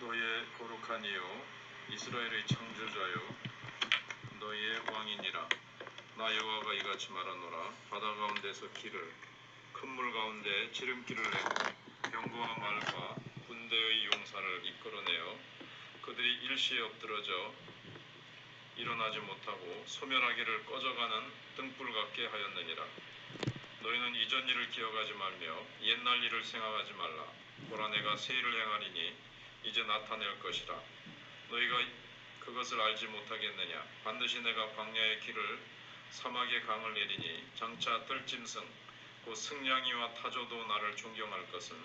너의 거룩한 이요 이스라엘의 창조자요 너의 왕이니라. 나 여호와가 이같이 말하노라. 바다 가운데서 길을 큰 물 가운데 지름길을 내고 병거와 말과 군대의 용사를 이끌어내어 그들이 일시에 엎드러져 일어나지 못하고 소멸하기를 꺼져가는 등불 같게 하였느니라. 너희는 이전 일을 기억하지 말며 옛날 일을 생각하지 말라. 보라, 내가 새 일을 행하리니 이제 나타낼 것이라. 너희가 그것을 알지 못하겠느냐. 반드시 내가 광야의 길을 사막의 강을 내리니 장차 뜰짐승 곧 승냥이와 타조도 나를 존경할 것은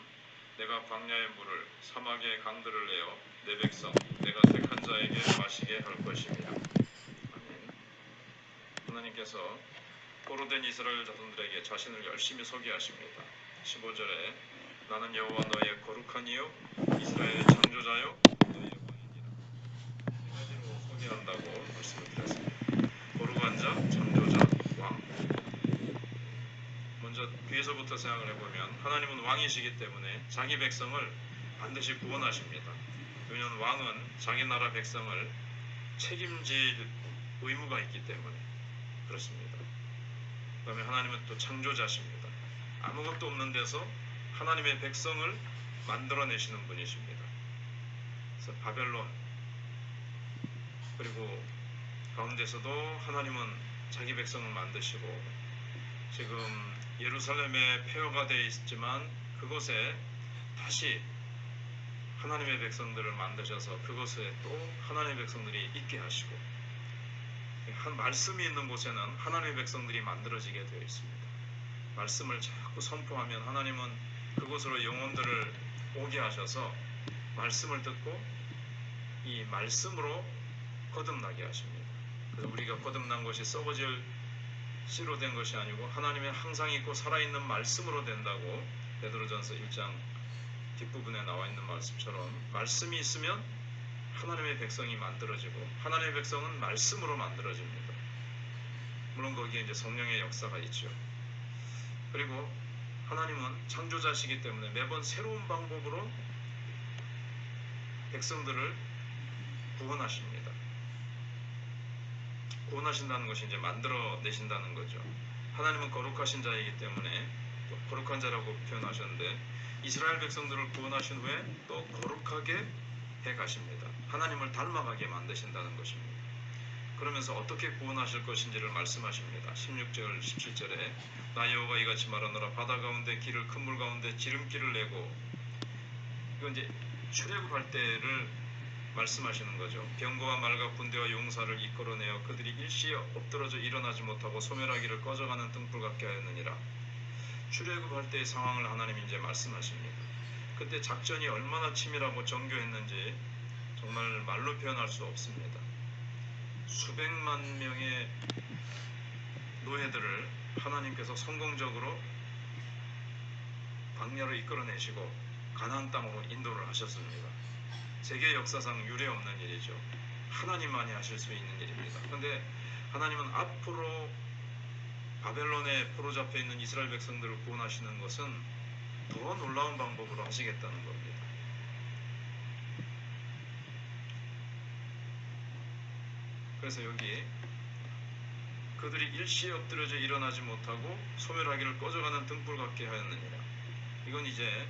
내가 광야의 물을 사막의 강들을 내어 내 백성 내가 택한 자에게 마시게 할 것입니다. 아멘. 하나님께서 포로된 이스라엘 자손들에게 자신을 열심히 소개하십니다. 15절에 나는 여호와 너의 거룩한 이요 이스라엘의 창조자요 너의 왕이니라. 세 가지로 소개한다고 말씀을 드렸습니다. 거룩한 자, 창조자, 왕. 먼저 뒤에서부터 생각을 해보면 하나님은 왕이시기 때문에 자기 백성을 반드시 구원하십니다. 왜냐하면 왕은 자기 나라 백성을 책임질 의무가 있기 때문에 그렇습니다. 그 다음에 하나님은 또 창조자십니다. 아무것도 없는 데서 하나님의 백성을 만들어내시는 분이십니다. 그래서 바벨론 그리고 가운데서도 하나님은 자기 백성을 만드시고 지금 예루살렘에 폐허가 되어 있지만 그곳에 다시 하나님의 백성들을 만드셔서 그곳에 또 하나님의 백성들이 있게 하시고 한 말씀이 있는 곳에는 하나님의 백성들이 만들어지게 되어 있습니다. 말씀을 자꾸 선포하면 하나님은 그곳으로 영혼들을 오게 하셔서 말씀을 듣고 이 말씀으로 거듭나게 하십니다. 그래서 우리가 거듭난 것이 썩어질 씨로 된 것이 아니고 하나님의 항상 있고 살아있는 말씀으로 된다고 베드로전서 1장 뒷부분에 나와 있는 말씀처럼 말씀이 있으면 하나님의 백성이 만들어지고 하나님의 백성은 말씀으로 만들어집니다. 물론 거기에 이제 성령의 역사가 있죠. 그리고 하나님은 창조자시기 때문에 매번 새로운 방법으로 백성들을 구원하십니다. 구원하신다는 것이 이제 만들어내신다는 거죠. 하나님은 거룩하신 자이기 때문에 또 거룩한 자라고 표현하셨는데 이스라엘 백성들을 구원하신 후에 또 거룩하게 해가십니다. 하나님을 닮아가게 만드신다는 것입니다. 그러면서 어떻게 구원하실 것인지를 말씀하십니다. 16절 17절에 나 여호와가 이같이 말하노라. 바다 가운데 길을 큰 물 가운데 지름길을 내고 이건 이제 출애굽할 때를 말씀하시는 거죠. 병거와 말과 군대와 용사를 이끌어내어 그들이 일시에 엎드러져 일어나지 못하고 소멸하기를 꺼져가는 등불 같게 하였느니라. 출애굽할 때의 상황을 하나님이 이제 말씀하십니다. 그때 작전이 얼마나 치밀하고 정교했는지 정말 말로 표현할 수 없습니다. 수백만 명의 노예들을 하나님께서 성공적으로 광야로 이끌어내시고 가나안 땅으로 인도를 하셨습니다. 세계 역사상 유례 없는 일이죠. 하나님만이 하실 수 있는 일입니다. 그런데 하나님은 앞으로 바벨론에 포로잡혀 있는 이스라엘 백성들을 구원하시는 것은 더 놀라운 방법으로 하시겠다는 겁니다. 그래서 여기 그들이 일시에 엎드려져 일어나지 못하고 소멸하기를 꺼져가는 등불 같게 하였느니라. 이건 이제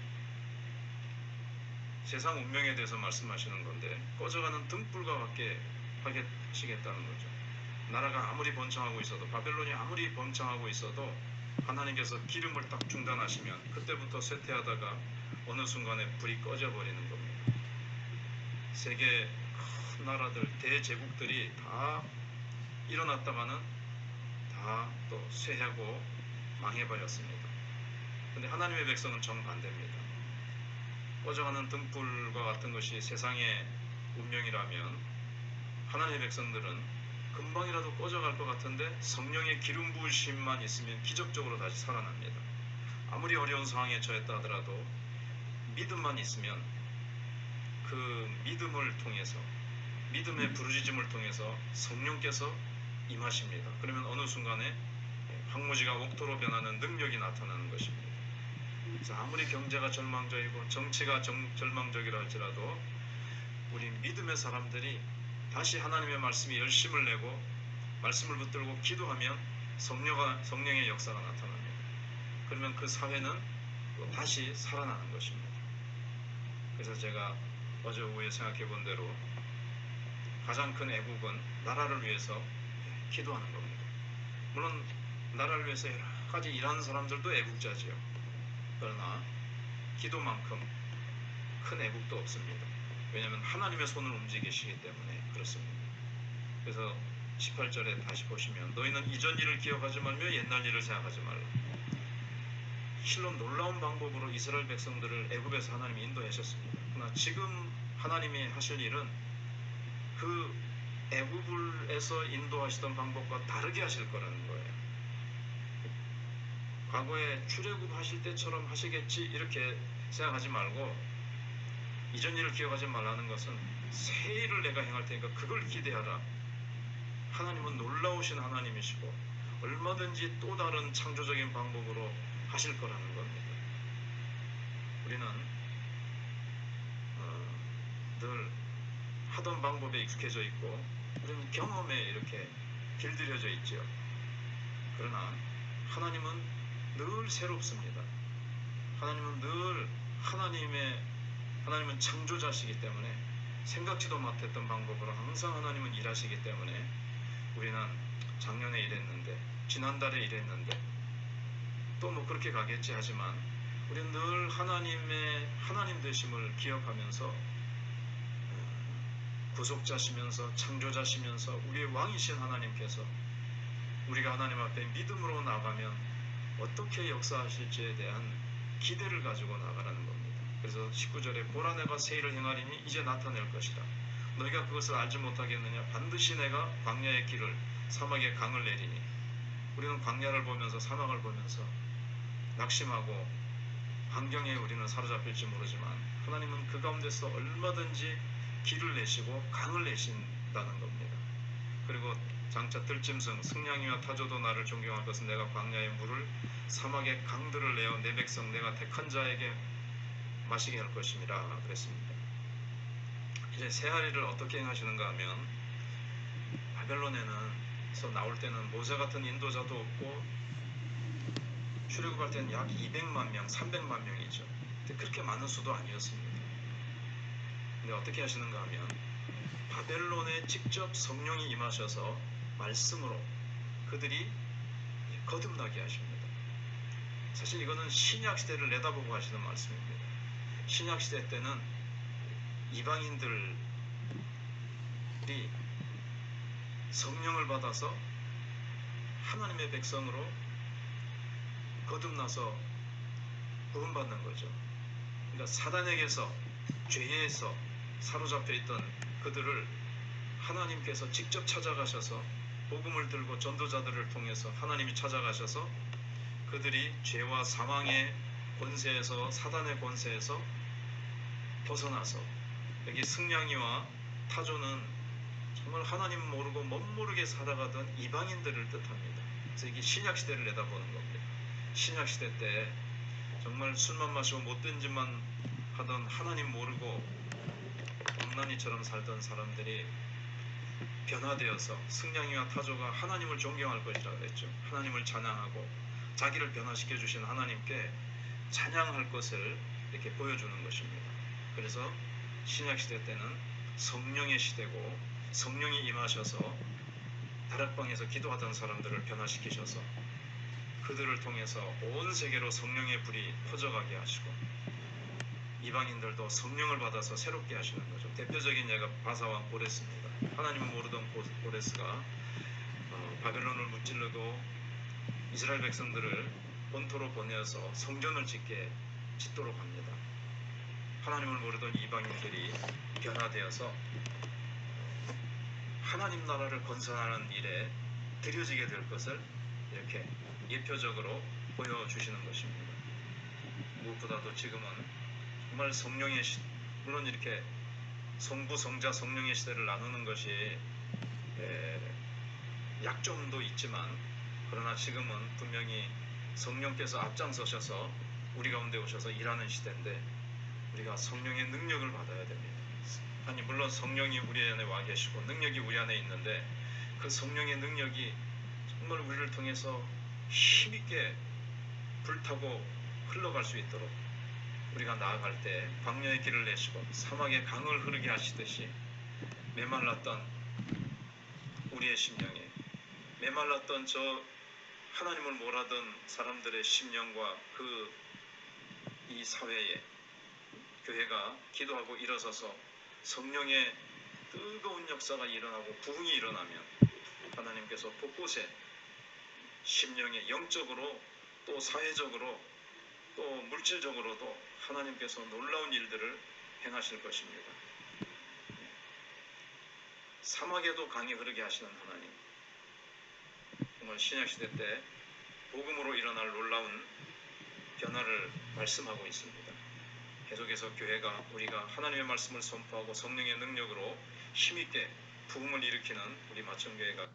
세상 운명에 대해서 말씀하시는 건데 꺼져가는 등불과 같게 하시겠다는 거죠. 나라가 아무리 번창하고 있어도 바벨론이 아무리 번창하고 있어도 하나님께서 기름을 딱 중단하시면 그때부터 쇠퇴하다가 어느 순간에 불이 꺼져버리는 겁니다. 세계 큰 나라들 대제국들이 다 일어났다가는 다 또 쇠하고 망해버렸습니다. 그런데 하나님의 백성은 정반대입니다. 꺼져가는 등불과 같은 것이 세상의 운명이라면 하나님의 백성들은 금방이라도 꺼져갈 것 같은데 성령의 기름 부으심만 있으면 기적적으로 다시 살아납니다. 아무리 어려운 상황에 처했다 하더라도 믿음만 있으면 그 믿음을 통해서 믿음의 부르짖음을 통해서 성령께서 임하십니다. 그러면 어느 순간에 황무지가 옥토로 변하는 능력이 나타나는 것입니다. 그래서 아무리 경제가 절망적이고 정치가 절망적이라 할지라도 우리 믿음의 사람들이 다시 하나님의 말씀에 열심을 내고 말씀을 붙들고 기도하면 성령의 역사가 나타납니다. 그러면 그 사회는 또 다시 살아나는 것입니다. 그래서 제가 어제 오후에 생각해 본 대로 가장 큰 애국은 나라를 위해서 기도하는 겁니다. 물론 나라를 위해서 여러 가지 일하는 사람들도 애국자지요. 그러나 기도만큼 큰 애국도 없습니다. 왜냐하면 하나님의 손을 움직이시기 때문에 그렇습니다. 그래서 18절에 다시 보시면 너희는 이전 일을 기억하지 말며 옛날 일을 생각하지 말라. 실로 놀라운 방법으로 이스라엘 백성들을 애굽에서 하나님이 인도하셨습니다. 그러나 지금 하나님이 하실 일은 그 애굽에서 인도하시던 방법과 다르게 하실 거라는 거예요. 과거에 출애굽 하실 때처럼 하시겠지 이렇게 생각하지 말고 이전 일을 기억하지 말라는 것은 새 일을 내가 행할 테니까 그걸 기대하라. 하나님은 놀라우신 하나님이시고 얼마든지 또 다른 창조적인 방법으로 하실 거라는 겁니다. 우리는 늘 하던 방법에 익숙해져 있고 우리는 경험에 이렇게 길들여져 있죠. 그러나 하나님은 늘 새롭습니다. 하나님은 늘 하나님은 창조자시기 때문에 생각지도 못했던 방법으로 항상 하나님은 일하시기 때문에 우리는 작년에 이랬는데 지난달에 이랬는데 또 뭐 그렇게 가겠지 하지만 우리는 늘 하나님 되심을 기억하면서 구속자시면서 창조자시면서 우리의 왕이신 하나님께서 우리가 하나님 앞에 믿음으로 나가면 어떻게 역사하실지에 대한 기대를 가지고 나가라는 겁니다. 그래서 19절에 보라 내가 새 일을 행하리니 이제 나타낼 것이다. 너희가 그것을 알지 못하겠느냐. 반드시 내가 광야의 길을 사막의 강을 내리니. 우리는 광야를 보면서 사막을 보면서 낙심하고 환경에 우리는 사로잡힐지 모르지만 하나님은 그 가운데서 얼마든지 길을 내시고 강을 내신다는 겁니다. 그리고 장차 들짐승 승냥이와 타조도 나를 존경할 것은 내가 광야의 물을 사막의 강들을 내어 내 백성 내가 택한 자에게 마시게 할 것임이라 그랬습니다. 이제 새하리를 어떻게 행하시는가 하면 바벨론에서 나올 때는 모세 같은 인도자도 없고 출애굽할 때는 약 200만 명, 300만 명이죠. 근데 그렇게 많은 수도 아니었습니다. 근데 어떻게 하시는가 하면 바벨론에 직접 성령이 임하셔서 말씀으로 그들이 거듭나게 하십니다. 사실 이거는 신약 시대를 내다보고 하시는 말씀입니다. 신약 시대 때는 이방인들이 성령을 받아서 하나님의 백성으로 거듭나서 구원받는 거죠. 그러니까 사단에게서 죄에서 사로잡혀 있던 그들을 하나님께서 직접 찾아가셔서 복음을 들고 전도자들을 통해서 하나님이 찾아가셔서 그들이 죄와 사망의 권세에서 사단의 권세에서 벗어나서 여기 승냥이와 타조는 정말 하나님 모르고 멋모르게 살아가던 이방인들을 뜻합니다. 그래서 이게 신약시대를 내다보는 겁니다. 신약시대 때 정말 술만 마시고 못된 짓만 하던 하나님 모르고 엉난이처럼 살던 사람들이 변화되어서 승냥이와 타조가 하나님을 존경할 것이라 그랬죠. 하나님을 찬양하고 자기를 변화시켜 주신 하나님께 찬양할 것을 이렇게 보여주는 것입니다. 그래서 신약시대 때는 성령의 시대고 성령이 임하셔서 다락방에서 기도하던 사람들을 변화시키셔서 그들을 통해서 온 세계로 성령의 불이 퍼져가게 하시고 이방인들도 성령을 받아서 새롭게 하시는 거죠. 대표적인 예가 바사왕 고레스입니다. 하나님을 모르던 고레스가 바벨론을 무찔러도 이스라엘 백성들을 본토로 보내어서 성전을 짓도록 합니다. 하나님을 모르던 이방인들이 변화되어서 하나님 나라를 건설하는 일에 들여지게 될 것을 이렇게 예표적으로 보여주시는 것입니다. 무엇보다도 지금은 정말 성령의 물론 이렇게 성부, 성자, 성령의 시대를 나누는 것이 약점도 있지만 그러나 지금은 분명히 성령께서 앞장서셔서 우리 가운데 오셔서 일하는 시대인데 우리가 성령의 능력을 받아야 됩니다. 아니 물론 성령이 우리 안에 와 계시고 능력이 우리 안에 있는데 그 성령의 능력이 정말 우리를 통해서 힘있게 불타고 흘러갈 수 있도록 우리가 나아갈 때 광야의 길을 내시고 사막의 강을 흐르게 하시듯이 메말랐던 우리의 심령에 메말랐던 저 하나님을 몰아던 사람들의 심령과 그 이 사회에 교회가 기도하고 일어서서 성령의 뜨거운 역사가 일어나고 부흥이 일어나면 하나님께서 곳곳에 심령의 영적으로 또 사회적으로 또 물질적으로도 하나님께서 놀라운 일들을 행하실 것입니다. 사막에도 강이 흐르게 하시는 하나님, 정말 신약시대 때 복음으로 일어날 놀라운 변화를 말씀하고 있습니다. 계속해서 교회가 우리가 하나님의 말씀을 선포하고 성령의 능력으로 힘있게 부흥을 일으키는 우리 마천교회가